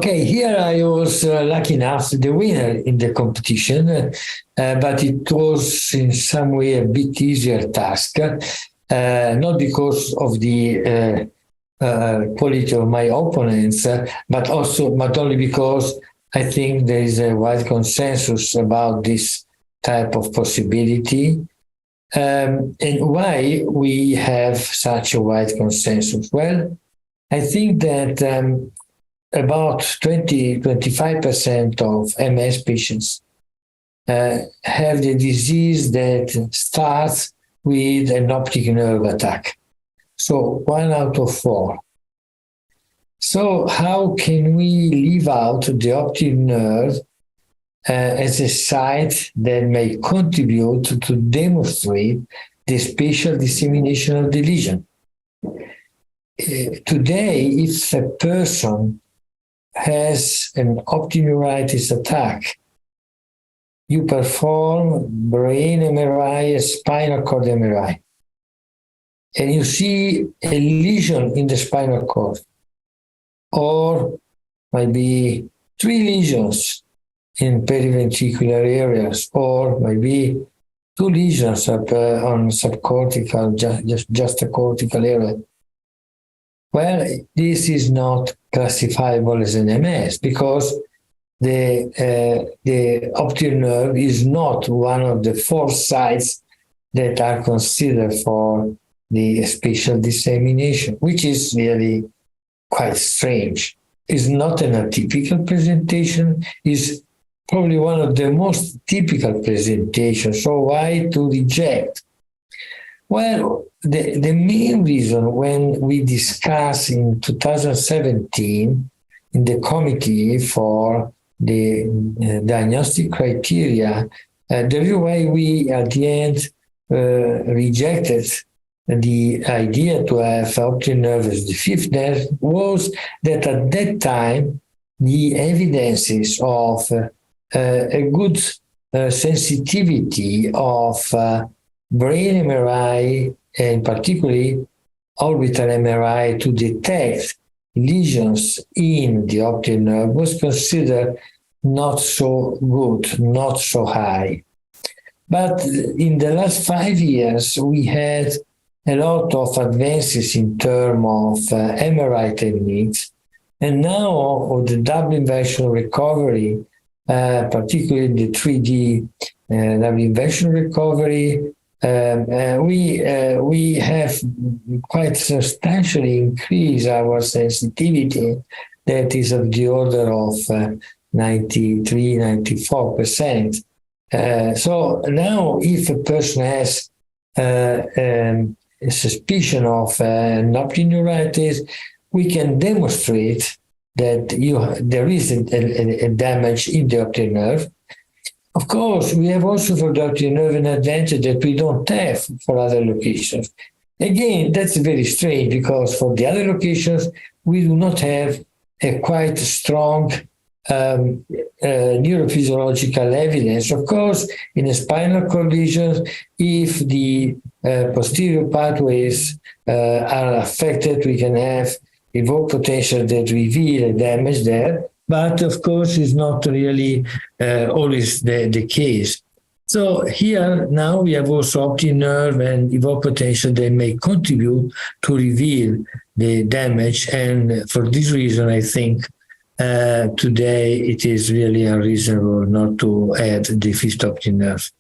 Okay, here I was lucky enough, the winner in the competition, but it was in some way a bit easier task, not because of the quality of my opponents, but only because I think there is a wide consensus about this type of possibility. And why we have such a wide consensus? Well, I think that about 20-25% of MS patients have the disease that starts with an optic nerve attack. So 1 out of 4. So how can we leave out the optic nerve as a site that may contribute to demonstrate the spatial dissemination of the lesion? Today, if a person has an optic neuritis attack, you perform brain MRI and spinal cord MRI, and you see a lesion in the spinal cord, or maybe 3 lesions in periventricular areas, or maybe 2 lesions on subcortical, just a cortical area. Well, this is not classifiable as an MS because the optic nerve is not one of the 4 sites that are considered for the spatial dissemination, which is really quite strange. It's not an atypical presentation, it's probably one of the most typical presentations. So why to reject? Well, the main reason when we discussed in 2017 in the committee for the diagnostic criteria, the reason why we at the end rejected the idea to have optic nerve as the 5th nerve was that at that time the evidences of a good sensitivity of brain MRI and particularly orbital MRI to detect lesions in the optic nerve was considered not so good, not so high. But in the last 5 years, we had a lot of advances in terms of MRI techniques, and now with the double inversion recovery, particularly the 3D double inversion recovery, we have quite substantially increased our sensitivity, that is of the order of 93-94%. So now if a person has a suspicion of an optic neuritis, we can demonstrate that there is a damage in the optic nerve. Of course, we have also for the optic nerve an advantage that we don't have for other locations. Again, that's very strange because for the other locations, we do not have a quite strong neurophysiological evidence. Of course, in a spinal cord lesion, if the posterior pathways are affected, we can have evoked potential that reveal a damage there. But of course, it's not really always the case. So here now we have also optic nerve and evoked potential that may contribute to reveal the damage. And for this reason, I think today it is really unreasonable not to add the 5th optic nerve.